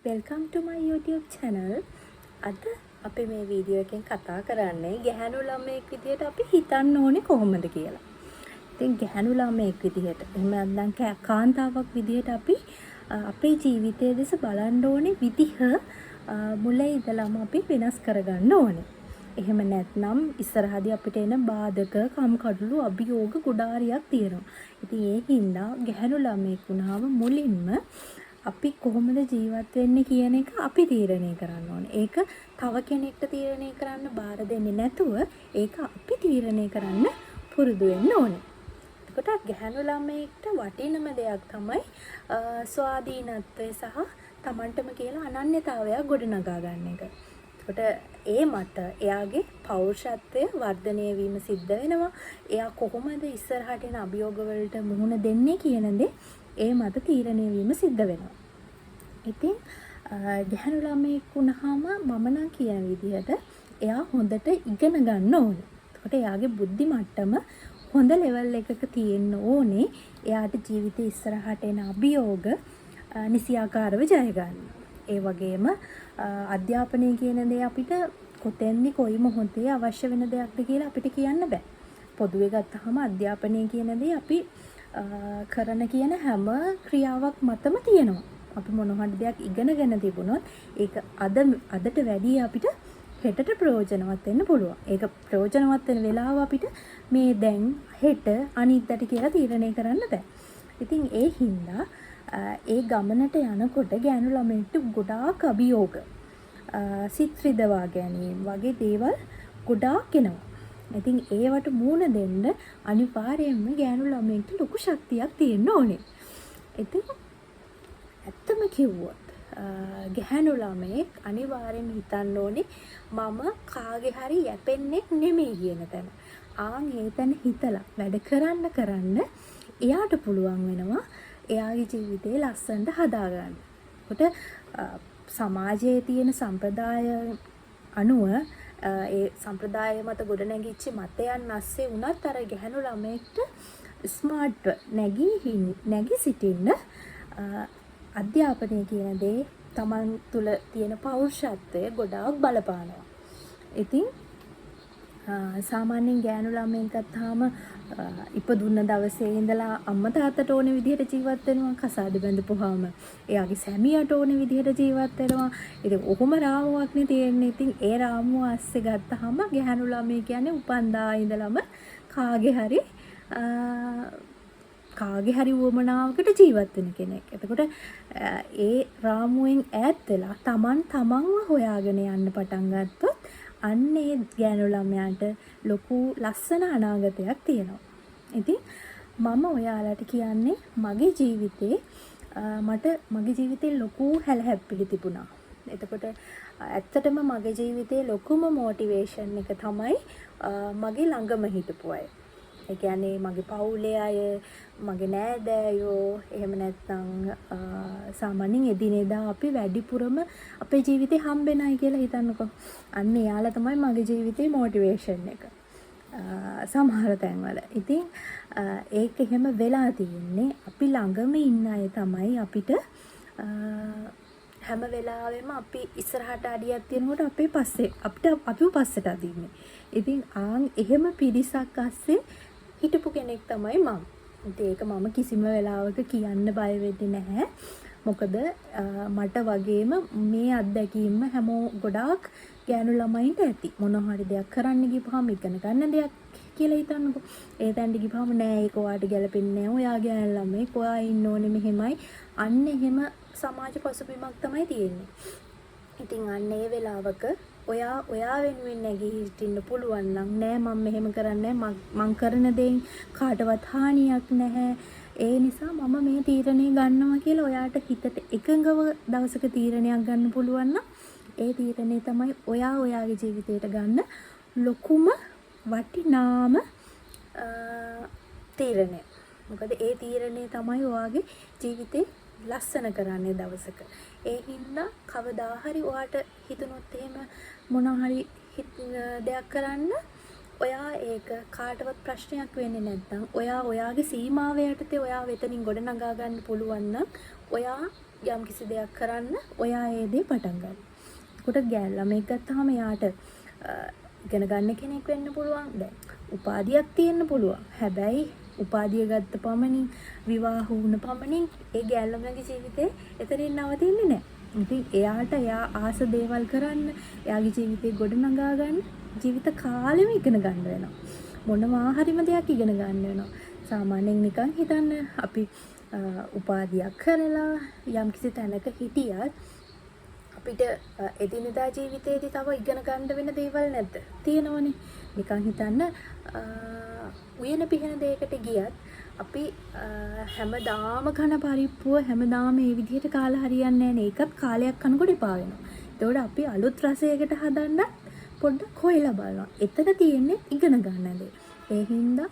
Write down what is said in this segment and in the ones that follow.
Welcome to my YouTube channel. අද අපි මේ වීඩියෝ එකෙන් කතා කරන්නේ ගැහැණු ළමයෙක් විදියට අපි හිතන්න ඕනේ කොහොමද කියලා. ඉතින් ගැහැණු ළමයෙක් විදියට එහෙම නැත්නම් කාන්තාවක් විදියට අපි අපේ ජීවිතයේ දෙස බලන්න ඕනේ විදිහ මුලින් ඉඳලම අපි වෙනස් කරගන්න ඕනේ. එහෙම නැත්නම් ඉස්සරහදී අපිට එන බාධක, කම්කටොළු, අභියෝග ගොඩාරියක් තියෙනවා. ඉතින් ඒකින්ද ගැහැණු ළමයෙක් වුණාම මුලින්ම අපි කොහොමද ජීවත් වෙන්නේ කියන එක අපි තීරණය කරන්න ඕනේ. ඒක තව කෙනෙක්ට තීරණය කරන්න බාර දෙන්නේ නැතුව ඒක අපි තීරණය කරන්න පුරුදු වෙන්න ඕනේ. එතකොට ගැහැණු ළමයෙක්ට වටිනම දෙයක් තමයි ස්වාධීනත්වය සහ Tamanටම කියලා අනන්‍යතාවයක් ගොඩනගා ගන්න එක. එතකොට ඒ මත එයාගේ පෞරුෂත්වය වර්ධනය වීම සිද්ධ වෙනවා. එයා කොහොමද ඉස්සරහට එන අභියෝග වලට මුහුණ දෙන්නේ කියන දේ ඒ මත තීරණය වීම සිද්ධ වෙනවා. ඉතින් ගැහැණු ළමයෙක් වුණාම මම නම් කියන විදිහට එයා හොඳට ඉගෙන ගන්න ඕනේ. එතකොට එයාගේ බුද්ධි මට්ටම හොඳ ලෙවල් එකක තියෙන්න ඕනේ. එයාට ජීවිතේ ඉස්සරහට එන අභියෝග නිසියාකාරව ජය ගන්න. ඒ වගේම අධ්‍යාපනය කියන දේ අපිට කොතෙන්දි කොයි මොහොතේ අවශ්‍ය වෙන දෙයක්ද කියලා අපිට කියන්න බෑ. පොදුවේ ගත්තාම අධ්‍යාපනය කියන දේ අපි කරන කියන හැම ක්‍රියාවක් මතම තියෙනවා. අපි මොන හරි දෙයක් ඉගෙනගෙන තිබුණොත් ඒක අදට වැඩිය අපිට හෙටට ප්‍රයෝජනවත් වෙන්න පුළුවන්. ඒක ප්‍රයෝජනවත් වෙන වෙලාව අපිට මේ දැන් හෙට අනිද්දාට කියලා තීරණය කරන්න බෑ. ඉතින් ඒ හින්දා ඒ ගමනට යනකොට ගැහැණු ළමයින්ට ගොඩාක් අභියෝග සිත් රිදවා ගැනීම වගේ දේවල් ගොඩාක් එනවා. ඉතින් ඒවට මූණ දෙන්න අනිවාර්යයෙන්ම ගැහැණු ළමයින්ට ලොකු ශක්තියක් තියෙන්න ඕනේ. ඉතින් ඇත්තම කිව්වොත් ගැහැණු ළමයෙක් අනිවාර්යෙන් හිතන්න ඕනේ මම කාගේ හරි යැපෙන්නේ නෙමෙයි කියන තැන. ආන් ඒ තැන හිතලා වැඩ කරන්න එයාට පුළුවන් වෙනවා එයාගේ ජීවිතේ ලස්සනට හදාගන්න. ඒකට සමාජයේ තියෙන සම්ප්‍රදාය අනුව ඒ සම්ප්‍රදාය මත ගොඩනැගිච්ච මතයන් ASCII වුණත් අර ගැහැණු ළමයෙක්ට ස්මාර්ට් නැගී සිටින්න අධ්‍යාපනය කියන දේ Taman තුල තියෙන පෞරුෂත්වය ගොඩාක් බලපානවා. ඉතින් සාමාන්‍යයෙන් ගැහැණු ළමෙක් ගත්තාම ඉපදුන්න දවසේ ඉඳලා අම්මා තාත්තට ඕන විදිහට ජීවත් වෙනවා. කසාද බැඳපුවාම එයාගේ සැමියාට ඕන විදිහට ජීවත් වෙනවා. ඉතින් ඔහොම රාමුවක් නේ තියෙන්නේ. ඉතින් ඒ රාමුව ASCII ගත්තාම ගැහැණු ළමයි කියන්නේ උපන්දා ඉඳලම කාගේ හරි වුමනාවකට ජීවත් වෙන කෙනෙක්. එතකොට ඒ රාමුවෙන් ඈත් වෙලා තමන්ව හොයාගෙන යන්න පටන් ගත්තොත් අන්නේ ගැහැණු ළමයාට ලොකු ලස්සන අනාගතයක් තියෙනවා. ඉතින් මම ඔයාලට කියන්නේ මගේ ජීවිතේ ලොකු හැලහැප්පිලි තිබුණා. එතකොට ඇත්තටම මගේ ජීවිතේ ලොකුම මොටිවේෂන් එක තමයි මගේ ළඟම හිටපු අය. ඒ කියන්නේ මගේ පවුලේ අය, මගේ නෑදෑයෝ, එහෙම නැත්නම් සාමාන්‍යයෙන් එදිනෙදා අපි වැඩිපුරම අපේ ජීවිතේ හම්බෙන අය කියලා හිතන්නකෝ. අන්න එයාලා තමයි මගේ ජීවිතේ මොටිවේෂන් එක. සමහර තැන්වල. ඉතින් ඒක එහෙම වෙලා තියෙන්නේ අපි ළඟම ඉන්න අය තමයි අපිට හැම වෙලාවෙම අපි ඉස්සරහට අඩියක් තියනකොට අපිව පස්සට අදින්නේ. ඉතින් එහෙම පිරිසක් ASCII හිටපු කෙනෙක් තමයි මම. ඒක මම කිසිම වෙලාවක කියන්න බය වෙන්නේ නැහැ. මොකද මට වගේම මේ අත්දැකීම ගොඩාක් ගැහැණු ළමයින්ට ඇති. මොන හරි දෙයක් කරන්න ගිහපුවාම ඉගෙන ගන්න දෙයක් කියලා හිතන්නකෝ. ඒ තැනට ගිහපුවාම නෑ ඒක ඔයාට ගැලපෙන්නේ නෑ. ඔයා ගැහැණු ළමයි, ඔයා ඉන්න ඕනේ මෙහෙමයි. අන්න එහෙම සමාජ පසුබිමක් තමයි තියෙන්නේ. ඉතින් අන්න ඒ වෙලාවක ඔයා වෙනුවෙන් නැගී හිටින්න පුළුවන් නම් නෑ මම මෙහෙම කරන්නේ මං කරන දෙයින් කාටවත් හානියක් නැහැ. ඒ නිසා මම මේ තීරණය ගන්නවා කියලා ඔයාට හිතට එකඟව දවසක තීරණයක් ගන්න පුළුවන් නම් ඒ තීරණය තමයි ඔයාගේ ජීවිතයට ගන්න ලොකුම වටිනාම තීරණය. මොකද ඒ තීරණය තමයි ඔයාගේ ජීවිතේ ලස්සන කරන්නේ දවසක. ඒ හින්දා කවදා හරි ඔයාට හිතුනොත් එහෙම මොනවා හරි දෙයක් කරන්න ඔයා ඒක කාටවත් ප්‍රශ්නයක් වෙන්නේ නැත්නම් ඔයා ඔයාගේ සීමාව යටතේ ඔයා වෙතනින් ගොඩ නගා ගන්න පුළුවන් නම් ඔයා යම් කිසි දෙයක් කරන්න ඔයා ඒ දේ පටන් ගන්න. ඒකට ගෑල් ළමෙක් ගත්තාම යාට ඉගෙන ගන්න කෙනෙක් වෙන්න පුළුවන්. දැන් උපාධියක් තියෙන්න පුළුවන්. හැබැයි උපාධිය ගත්ත පමණින් විවාහ වුණ පමණින් ඒ ගෑල් ළමයාගේ ජීවිතේ එතනින් නවතින්නේ නැහැ. ඉතින් එයාට එයා ආස දේවල් කරන්න, එයාගේ ජීවිතේ ගොඩ නගා ගන්න ජීවිත කාලෙම ඉගෙන ගන්න වෙනවා. මොනවා හරිම දෙයක් ඉගෙන ගන්න වෙනවා. සාමාන්‍යයෙන් නිකන් හිතන්න අපි උපාධියක් කරලා යම්කිසි තැනක හිටියත් අපිට එදිනෙදා ජීවිතේදී තව ඉගෙන ගන්න වෙන දේවල් නැද්ද? තියෙනවනේ. නිකන් හිතන්න උයන පිහන දෙයකට ගියත් අපි හැමදාම කන පරිප්පුව හැමදාම මේ විදිහට කාලා හරියන්නේ නැහැ නේ. ඒකත් කාලයක් කනකොට එපා වෙනවා. ඒතකොට අපි අලුත් රසයකට හදන්න පොඩ්ඩක් හොයලා බලනවා. එතන තියෙන්නේ ඉගෙන ගන්න දේ. ඒ හින්දා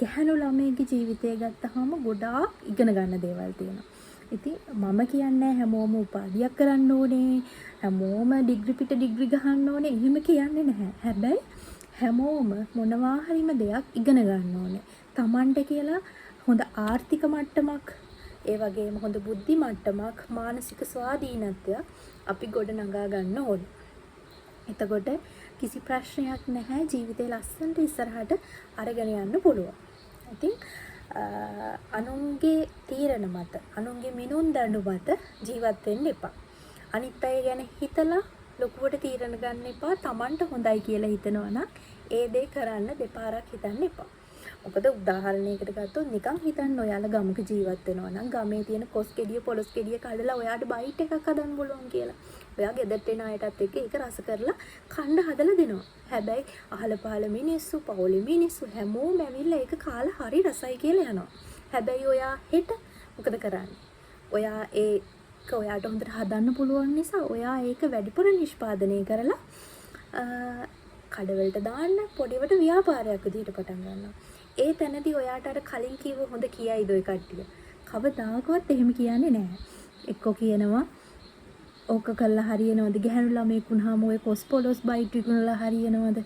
ගැහැණු ළමයිගේ ජීවිතය ගත්තාම ගොඩාක් ඉගෙන ගන්න දේවල් තියෙනවා. ඉතින් මම කියන්නේ හැමෝම උපාධියක් කරන්න ඕනේ, හැමෝම ඩිග්‍රී පිට ඩිග්‍රී ගහන්න ඕනේ එහෙම කියන්නේ නැහැ. හැබැයි හැමෝම මොනවා හරිම දෙයක් ඉගෙන ගන්න ඕනේ. Tamante කියලා හොඳ ආර්ථික මට්ටමක්, ඒ වගේම හොඳ බුද්ධි මට්ටමක්, මානසික ස්වාධීනත්වයක් අපි ගොඩ නගා ගන්න ඕනේ. එතකොට කිසි ප්‍රශ්නයක් නැහැ, ජීවිතේ ලස්සනට ඉස්සරහට අරගෙන යන්න පුළුවන්. ඉතින් අනුන්ගේ තීරණ මත, අනුන්ගේ මිනුම් දඬු මත ජීවත් වෙන්න එපා. අනිත් අය ගැන හිතලා ලොකුවට තීරණ ගන්න එපා. Tamanට හොඳයි කියලා හිතනවා නම් ඒ දේ කරන්න දෙපාරක් හිතන්න එපා. මොකද උදාහරණයකට ගත්තොත් නිකන් හිතන්න ඔයාලා ගමක ජීවත් වෙනවා නම් ගමේ තියෙන කොස් ගෙඩිය පොලොස් ගෙඩිය කඩලා ඔයාට බයිට් එකක් හදන්න බලන්න කියලා. ඔයා ගෙදරට එන අයටත් එක්ක ඒක රස කරලා කන්න හදලා දෙනවා. හැබැයි අහල පහල මිනිස්සු, පවුලේ මිනිස්සු හැමෝම ඇවිල්ලා ඒක කාලා හරි රසයි කියලා යනවා. හැබැයි ඔයා හෙට මොකද කරන්නේ? ඔයා ඒක ඔයාට හොඳට හදන්න පුළුවන් නිසා ඔයා ඒක වැඩිපුර නිෂ්පාදනය කරලා කඩවලට දාන්න පොඩිවට ව්‍යාපාරයක් විදිහට පටන් ගන්නවා. ඒ තැනදී ඔයාට අර කලින් කිව්ව හොඳ කියයිද ඔය කට්ටිය? කවදාකවත් එහෙම කියන්නේ නැහැ. එක්කෝ කියනවා ඕක කළා හරියනවද? ගැහැණු ළමෙක් වුණාම ඔය කොස්පොලොස් බයිට් විකුණලා හරියනවද?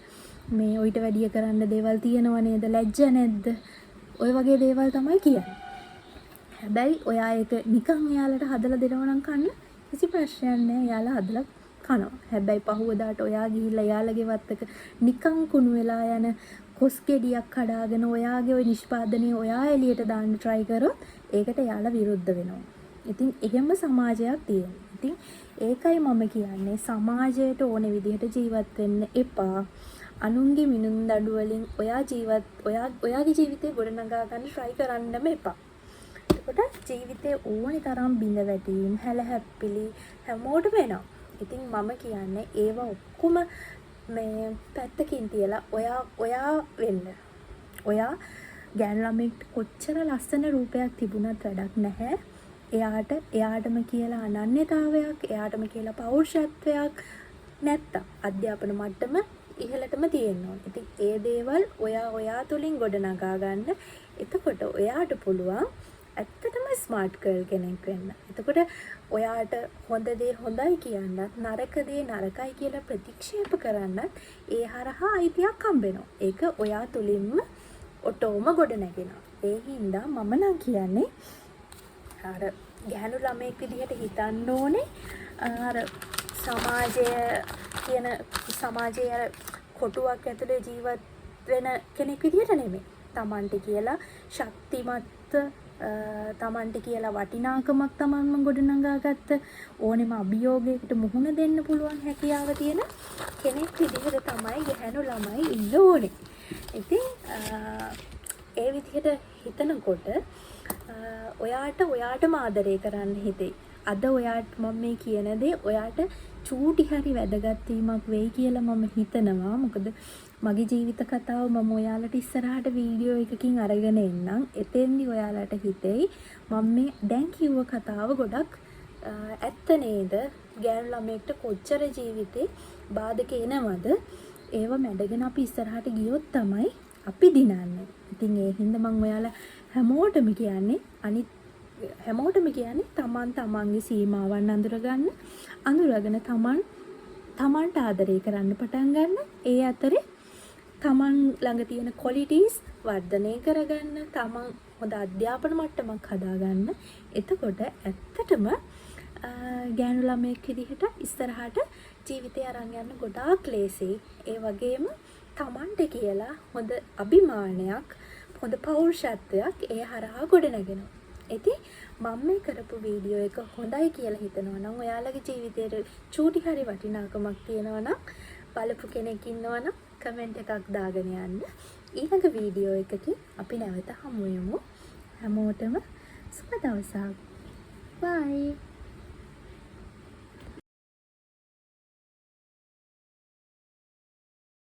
මේ ඔයිට වැඩිය කරන්න දේවල් තියෙනව නේද? ලැජ්ජ නැද්ද? ඔය වගේ දේවල් තමයි කියන්නේ. හැබැයි ඔයා ඒක නිකන් එයාලට හදලා දෙනවා නම් කන්න කිසි ප්‍රශ්නයක් නැහැ. එයාලා හදලා කනවා. හැබැයි පහුවදාට ඔයා ගිහිල්ලා එයාලගේ වත්තක නිකන් කුණු වෙලා යන කොස් ගෙඩියක් කඩාගෙන ඔයාගේ ওই නිෂ්පාදනය ඔයා එළියට දාන්න try කරොත් ඒකට එයාලා විරුද්ධ වෙනවා. ඉතින් එහෙම සමාජයක් තියෙනවා. ඉතින් ඒකයි මම කියන්නේ සමාජයට ඕන විදිහට ජීවත් වෙන්න එපා. අනුන්ගේ මිනුම් දඬු වලින් ඔයාගේ ජීවිතේ ගොඩනගා ගන්න try කරන්නම එපා. එතකොට ජීවිතේ ඕනි තරම් බිඳ වැටීම්, හැලහැප්පිලි හැමෝටම එනවා. ඉතින් මම කියන්නේ ඒව ඔක්කොම මේ පැත්තකින් තියලා ඔයා වෙන්න. ඔයා ගැහැණු ළමෙක්ට කොච්චර ලස්සන රූපයක් තිබුණත් වැඩක් නැහැ. එයාටම කියලා අනන්‍යතාවයක්, එයාටම කියලා පෞරුෂත්වයක් නැත්තම් අධ්‍යාපන මට්ටම ඉහළටම තියෙන්න ඕනේ. ඉතින් ඒ දේවල් ඔයා තුලින් ගොඩනගා ගන්න. එතකොට ඔයාට පුළුවන් ඇත්තටම ස්මාර්ට් ගර්ල් කෙනෙක් වෙන්න. එතකොට ඔයාට හොඳ දේ හොඳයි කියන්නත්, නරක දේ නරකයි කියලා ප්‍රතික්ෂේප කරන්නත් ඒ හරහා අයිතියක් හම්බෙනවා. ඒක ඔයා තුලින්ම ඔටෝම ගොඩ නැගෙනවා. ඒ හින්දා මම නම් කියන්නේ අර ගැහැණු ළමෙක් විදිහට හිතන්න ඕනේ. අර සමාජයේ අර කොටුවක් ඇතුලේ ජීවත් වෙන කෙනෙක් විදිහට නෙමෙයි. Tamante කියලා ශක්තිමත්, Tamante කියලා වටිනාකමක් Tamanම ගොඩනගා ගත්ත ඕනෙම අභියෝගයකට මුහුණ දෙන්න පුළුවන් හැකියාව තියෙන කෙනෙක් විදිහට තමයි ගැහැණු ළමයි ඉන්න ඕනේ. ඉතින් ඒ විදිහට හිතනකොට ඔයාටම ආදරය කරන්න හිතෙයි. අද ඔයාට මම මේ කියන දේ ඔයාට චූටි හරි වැදගත් වීමක් වෙයි කියලා මම හිතනවා. මොකද මගේ ජීවිත කතාව මම ඔයාලට ඉස්සරහට වීඩියෝ එකකින් අරගෙන එන්නම්. එතෙන්දි ඔයාලට හිතෙයි මම මේ දැන් කිව්ව කතාව ගොඩක් ඇත්ත නේද? ගැහැණු ළමයෙක්ට කොච්චර ජීවිතේ බාධක එනවද? ඒව මැඩගෙන අපි ඉස්සරහට ගියොත් තමයි අපි දිනන්නේ. ඉතින් ඒ හින්දා මම ඔයාලා හැමෝටම කියන්නේ තමන්ගේ සීමාවන් අඳුරගෙන තමන්ට ආදරය කරන්න පටන් ගන්න. ඒ අතරේ තමන් ළඟ තියෙන qualities වර්ධනය කරගන්න, තමන් හොඳ අධ්‍යාපන මට්ටමක් හදාගන්න. එතකොට ඇත්තටම ගෑනු ළමයෙක් විදිහට ඉස්සරහට ජීවිතය අරන් යන්න ගොඩාක් ලේසියි. ඒ වගේම තමන්ට කියලා හොඳ අභිමානයක්, හොඳ පෞරුෂත්වයක් ඒ හරහා ගොඩනගෙනවා. ඉතින් මම මේ කරපු වීඩියෝ එක හොඳයි කියලා හිතනවා නම්, ඔයාලගේ ජීවිතේට චූටි හරි වටිනාකමක් තියෙනවා නම්, බලපු කෙනෙක් ඉන්නවා නම් කමෙන්ට් එකක් දාගෙන යන්න. ඊළඟ වීඩියෝ එකකින් අපි නැවත හමු වෙමු. හැමෝටම සුබ දවසක්. බයි.